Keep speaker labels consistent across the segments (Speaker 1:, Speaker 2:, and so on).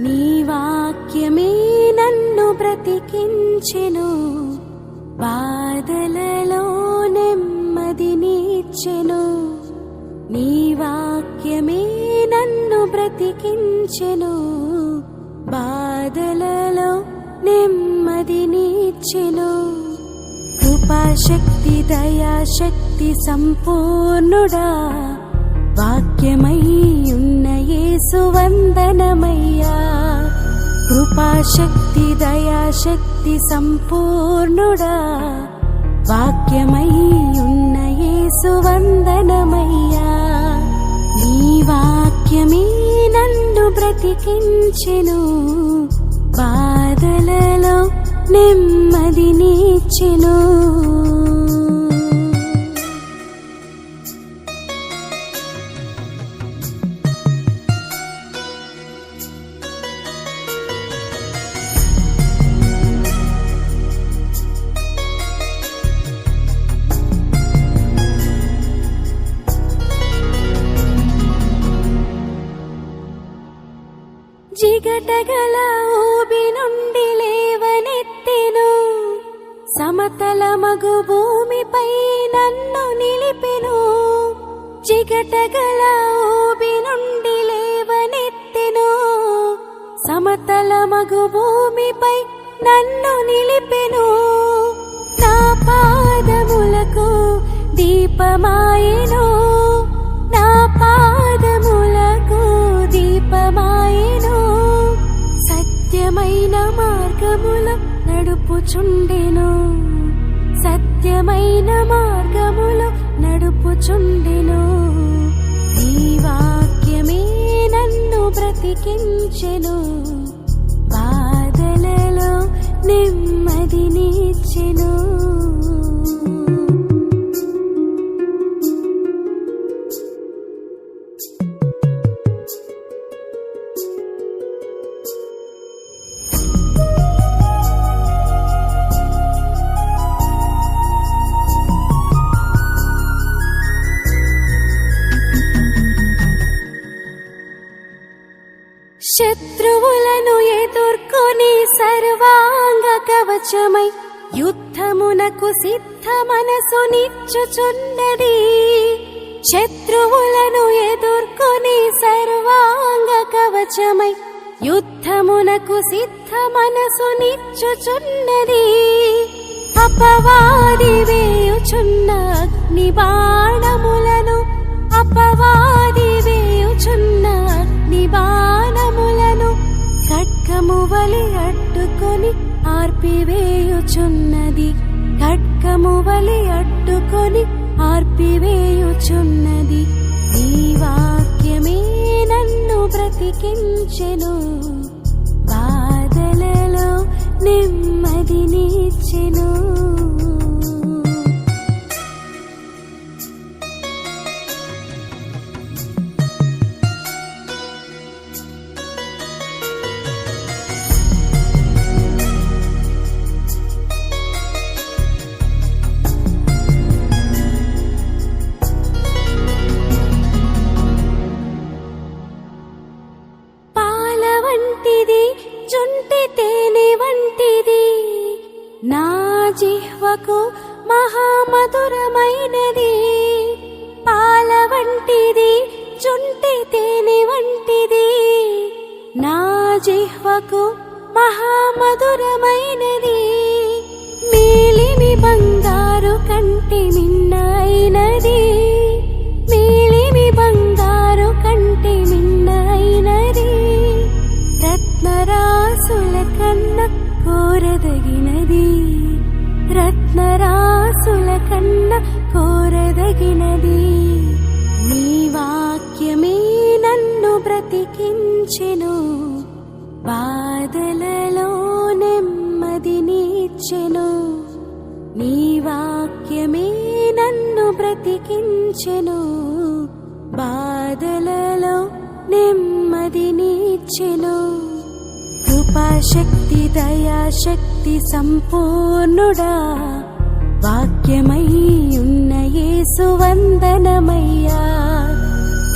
Speaker 1: నీ వాక్యమే నన్ను బ్రతికించెను, బాధలలో నెమ్మదినిచ్చెను. నీ వాక్యమే నన్ను బ్రతికించెను, బాధలలో నెమ్మదినిచ్చెను. కృపాశక్తి దయాశక్తి సంపూర్ణుడా, వాక్యమై ఉన్న యేసు వందనమయ్యా. కృపాశక్తి దయాశక్తి సంపూర్ణుడా, వాక్యమై ఉన్న యేసు వందనమయ్యా. నీ వాక్యమే నన్ను బ్రతికించెను, బాధలలో నెమ్మదినిచ్చెను. జిగటగల ఊబి నుండి లేవనెత్తెను, సమతలమగు భూమిపై నన్ను నిలిపెను. జిగటగల ఊబి నుండి లేవనెత్తెను, సమతలమగు భూమిపై నన్ను నిలిపెను. నా పాదములకు దీపమాయెను, నా పాదములకు దీపమాయెను. సత్యమైన మార్గముల నడుపుచుండెను, సత్యమైన మార్గముల నడుపుచుండెను. నీ వాక్యమే నన్ను బ్రతికించెను, బాధలలో నెమ్మదినిచ్చెను. శత్రువులను ఎదుర్కొని సర్వాంగ కవచమై యుద్ధమునకు సిద్ధ మనసు నిచ్చుచున్నది. శత్రువులను ఎదుర్కొని సర్వాంగ కవచమై యుద్ధమునకు సిద్ధ మనసు నిచ్చుచున్నది. అపవాది వేయుచున్న అగ్ని బాణములను, అపవాది వేయుచున్న అగ్ని బాణములను ఖడ్గము వలె అడ్డుకొని ఆర్పివేయుచున్నది, ఖడ్గము వలె అడ్డుకొని ఆర్పివేయుచున్నది. నీ వాక్యమే నన్ను బ్రతికించెను, బాధలలో నెమ్మదినిచ్చెను. జుంటి తేనె వంటిది నా జిహ్వకు మహామధురమైనది. పాల వంటిది జుంటి తేనె వంటిది నా జిహ్వకు మహామధురమైనది. మేలిమి బంగారు కంటి మిన్నైనది, మేలిమి బంగారు కంటి మిన్నైనది. రత్నరాసుల కన్న కోరదగినది, రత్నరాసుల కన్న కోరదగినది. నీ వాక్యమే నన్ను బ్రతికించెను, బాధలలో నెమ్మదినిచ్చెను. నీ వాక్యమే నన్ను బ్రతికించెను, బాధలలో నెమ్మదినిచ్చెను. కృపాశక్తి దయాశక్తి సంపూర్ణుడా, వాక్యమై ఉన్న యేసు వందనమయ్యా.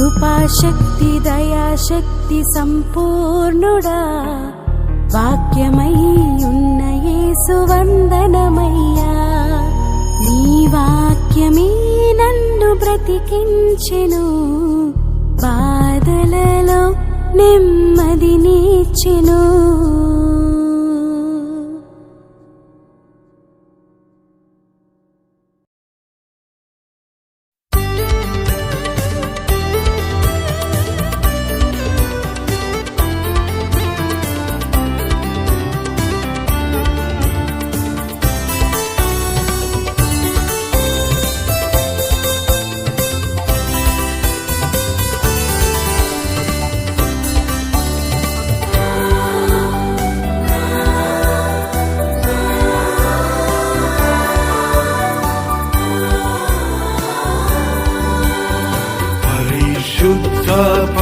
Speaker 1: కృపాశక్తి దయాశక్తి సంపూర్ణుడా వాక్యమై ఉన్న యేసు వందనమయ్యా. నీ వాక్యమే నన్ను బ్రతికించెను, బాధలలో నెమ్మదినిచ్చెను.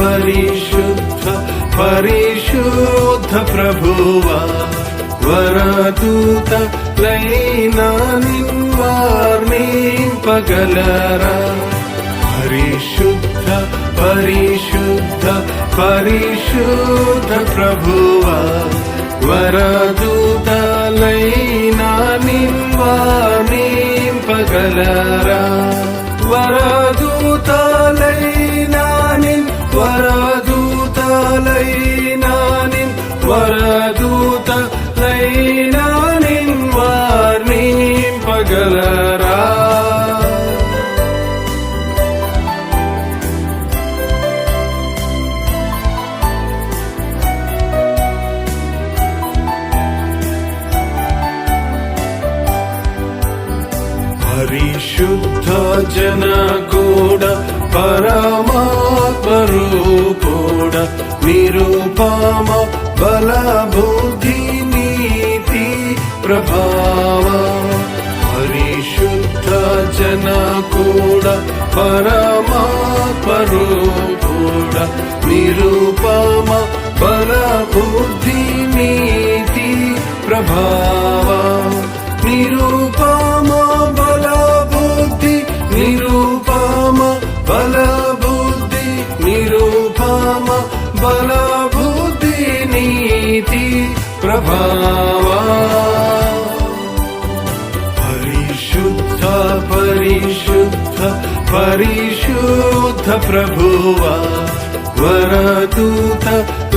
Speaker 2: పరిశుద్ధ పరిశుద్ధ ప్రభువా వరదూత లైనా నిన్వార్నింపగలరా. పరిశుద్ధ పరిశుద్ధ పరిశుద్ధ ప్రభువా వరదూత లైనా నిన్వార్నింపగలరా. వరదూతలైనానిన్ వరదూతలైనానిన్ వరదూతలైనానిన్ వార్నింపగలరా. పరిశుద్ధ జన కూడా పరమాత్మరూపుడ నిరూపమ బల బుద్ధి నీతి ప్రభావ. పరిశుద్ధ జన కూడా పరమాత్మరూపుడ నిరూపమ బల బుద్ధి నీతి ప్రభావ. నిరూపమ బల బుద్ధి నిరూపమ బల బుద్ధి నిరూపమ బల బుద్ధి నీతి ప్రభావ. పరిశుద్ధ పరిశుద్ధ పరిశుద్ధ ప్రభువా వరదూత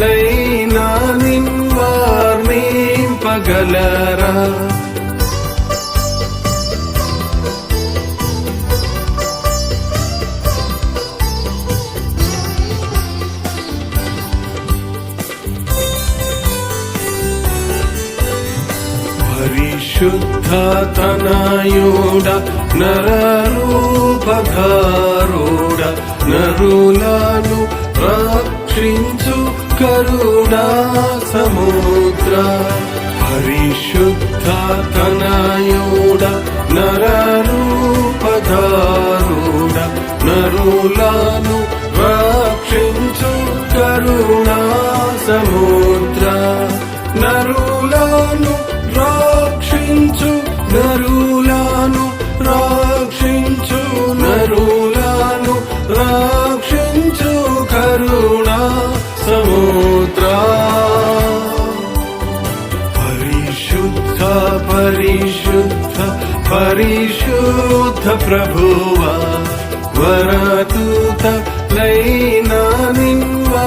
Speaker 2: లైనా నిన్వార్నింపగలరా. పరిశుద్ధ తనయుడ నరరూపధారుడ నరులను రక్షించు కరుణా సముద్ర. పరిశుద్ధ తనయుడ నరరూపధారుడ నరులను రక్షించు కరుణా సముద్ర. నరులను రక్షించు నరులను రక్షించు నరులను రక్షించు కరుణా సముద్ర. పరిశుద్ధ పరిశుద్ధ పరిశుద్ధ ప్రభువా వరదూత లైనా నిన్వార్నింపగలరా.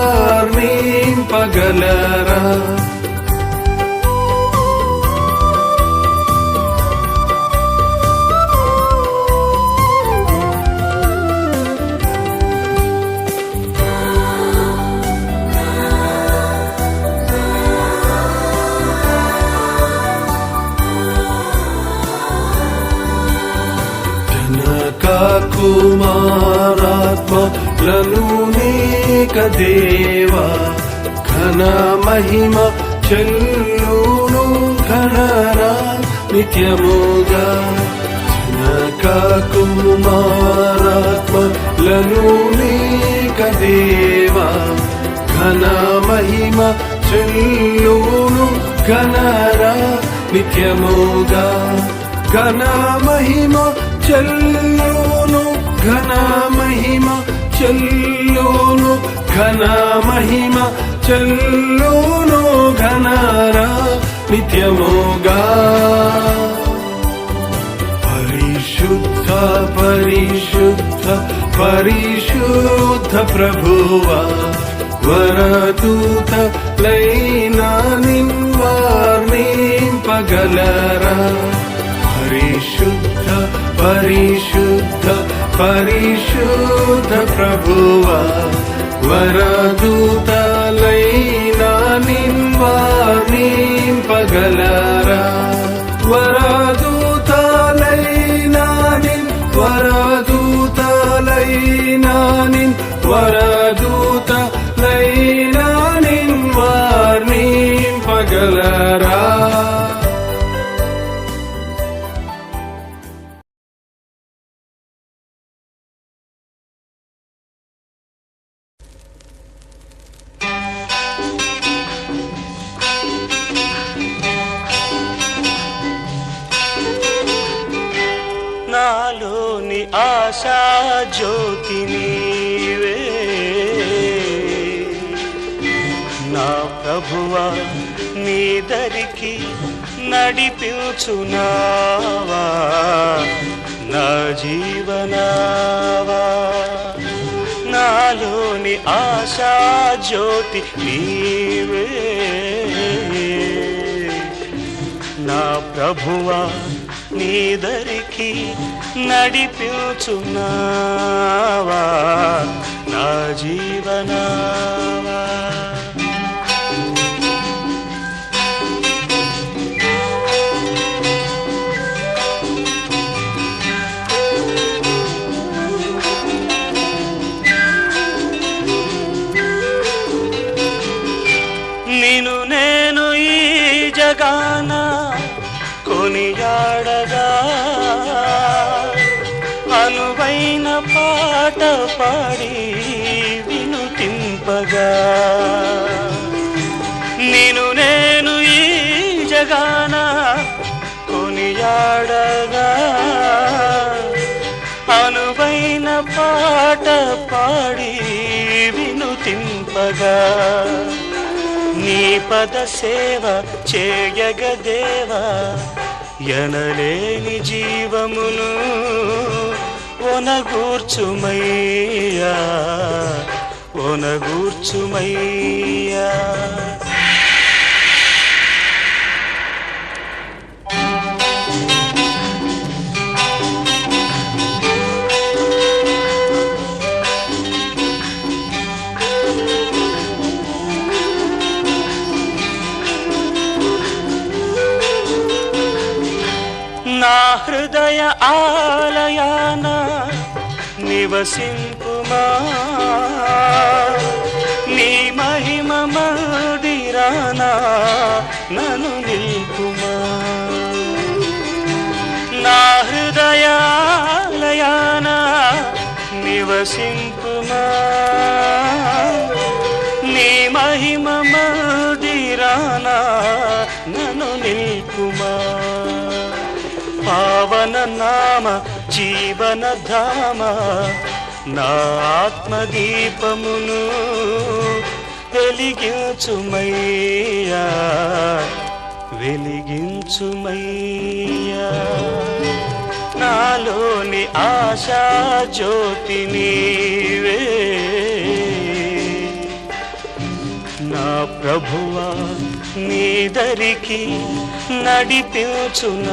Speaker 2: కుమారాత్మలను నేక దేవా ఘన మహిమ చెల్లును ఘనరా నిత్యముగా. జనక కుమారాత్మలను నేక దేవా ఘన మహిమ చెల్లును ఘనరా నిత్యముగా. ఘన మహిమ చెల్లును ఘన మహిమ చెల్లును ఘన మహిమ చెల్లును ఘనరా నిత్యముగా పరిశుద్ధ పరిశుద్ధ పరిశుద్ధ ప్రభువా వరదూత లైనా నిన్వార్నింపగలరా పరిశుద్ధ పరిశుద్ధ పరిశుద్ధ ప్రభువా వరదూత లైనా నిన్వార్నింపగలరా వరదూత లైనా వరదూత లైనా వరదూత లైనా నిన్వార్నింపగలరా
Speaker 3: నాలోని ఆశా జ్యోతి నీవే నా ప్రభువా నీ దరికి నడిపించునావా నా జీవనావా నాలోని ఆశా జ్యోతి నీవే నా ప్రభువా నీ దరికి నడిపించునావా నా జీవనావా నిన్ను నేను ఈ జగాన కొనియాడగా అనువైన పాట పాడి వినుతింపగా నిన్ను నేను ఈ జగాన కొనియాడగా అనువైన పాట పాడి వినుతింపగా నీ పద సేవ చేయగదేవా ఎనలేని జీవమును ఒనగూర్చుమయ్యా ఒనగూర్చుమయ్యా నా హృదయ ఆలయాన నివసింపుమా నీ మహిమ మందిరాన నన్ను నిల్పుమా నా హృదయ ఆలయాన నివసింపుమా నీ మహిమ మందిరాన నన్ను నిల్పుమా పావన నామ జీవన ధామ నా ఆత్మదీపమును వెలిగించుమయ్యా వెలిగించుమయ్యా నాలోని ఆశా జ్యోతి నీవే నా ప్రభువా నీ దరికి నడిపించునావా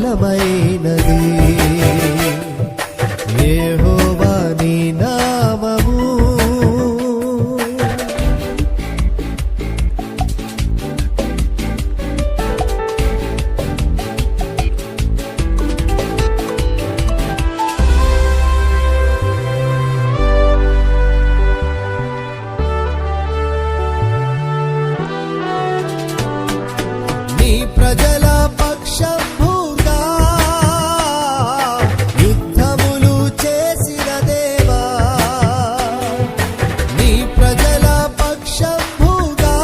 Speaker 4: బలమైనది యెహోవా నీ నామము నీ ప్రజల పక్షంభూగా యుద్ధములు చేసిన దేవా నీ ప్రజల పక్షంభూగా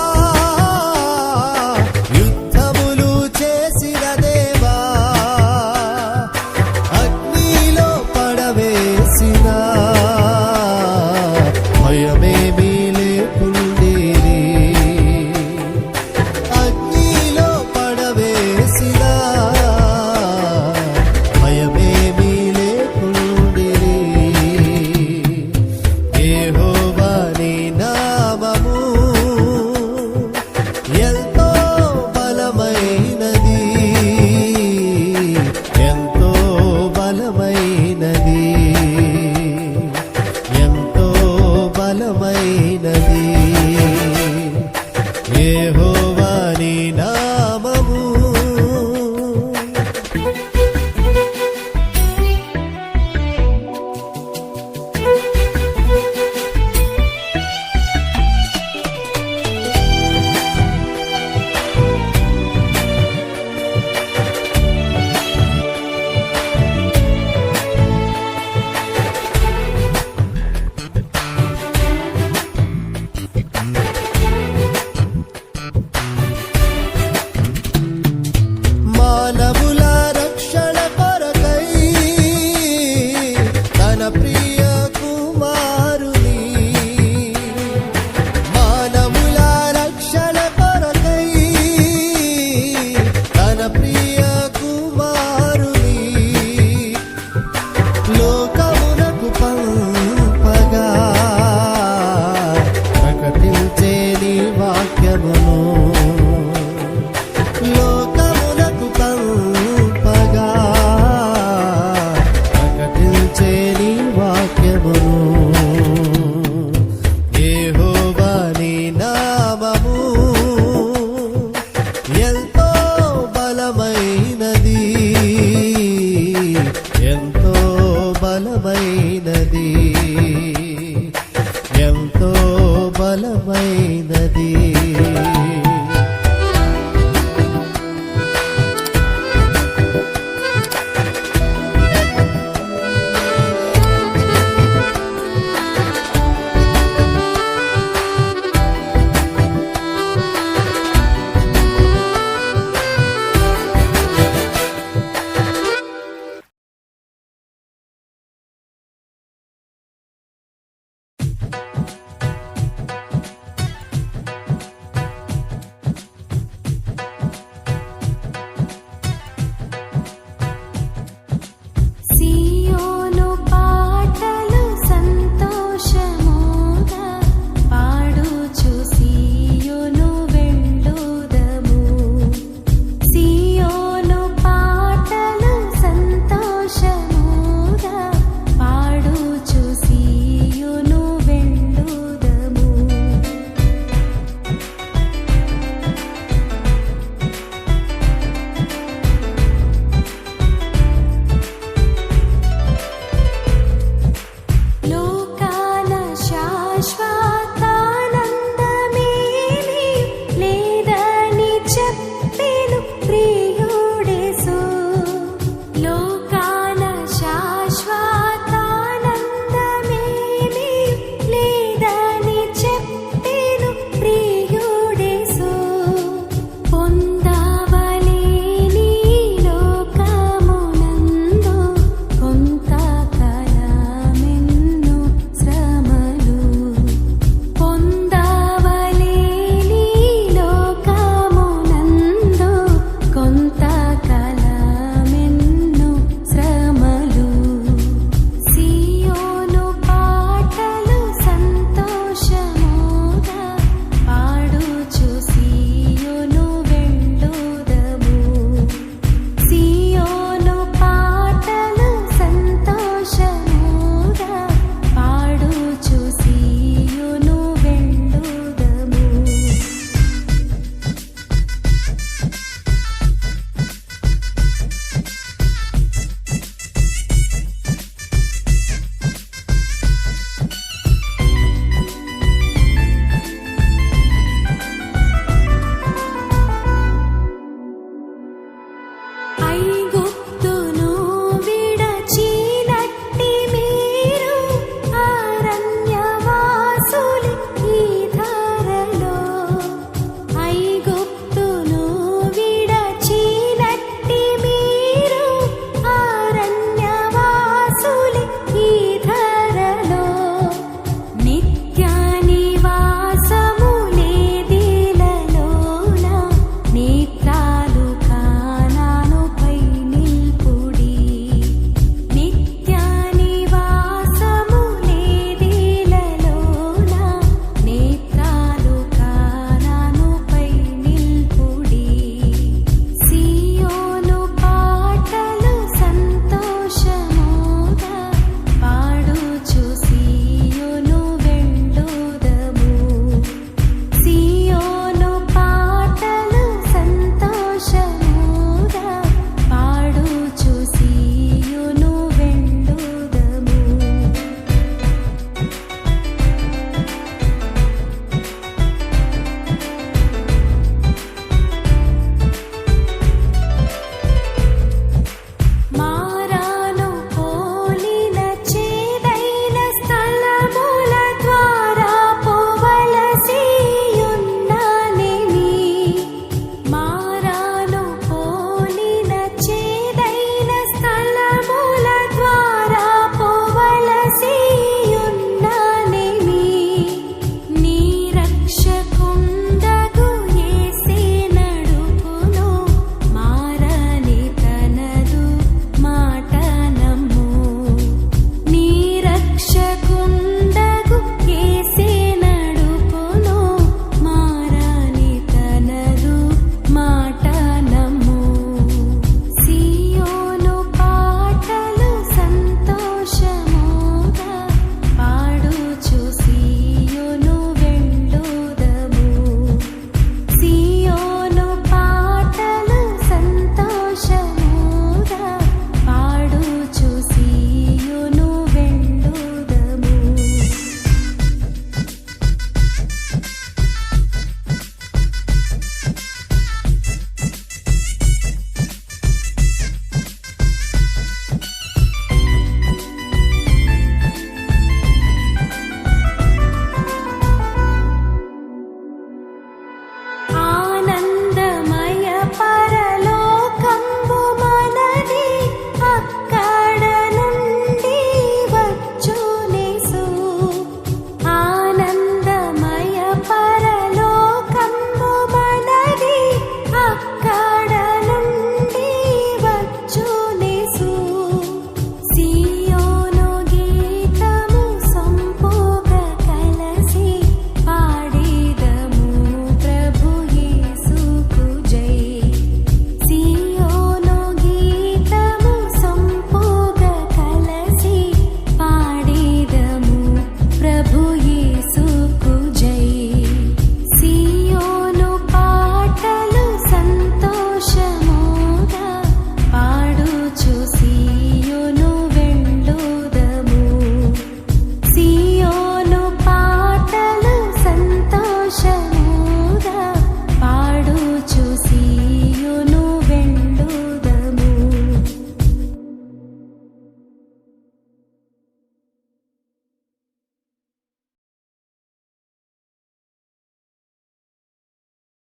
Speaker 4: యుద్ధములు చేసిన దేవా అగ్నిలో పడవేసిన భయమేమీ లేకుండేది అగ్నిలో పడవేసిన భయమేమీ లేకుండేది యెహోవా నీ నామము ఎంతో బలమైనది ఎంతో బలమైనది ఎంతో బలమైనది యెహోవా నీ నామము మానవుల రక్షణ కొరకై తన ప్రియ కుమారుని మానవుల రక్షణ కొరకై తన ప్రియ కుమారుని లోకమునకు పంపగా ప్రకటించే నీ వాక్యమును లోకమునకు పంపగా ప్రకటించే నీ వాక్యమును యెహోవా నీ నామము ఎంతో బలమైనది ఎంతో బలమైనది ఎంతో బలమైనది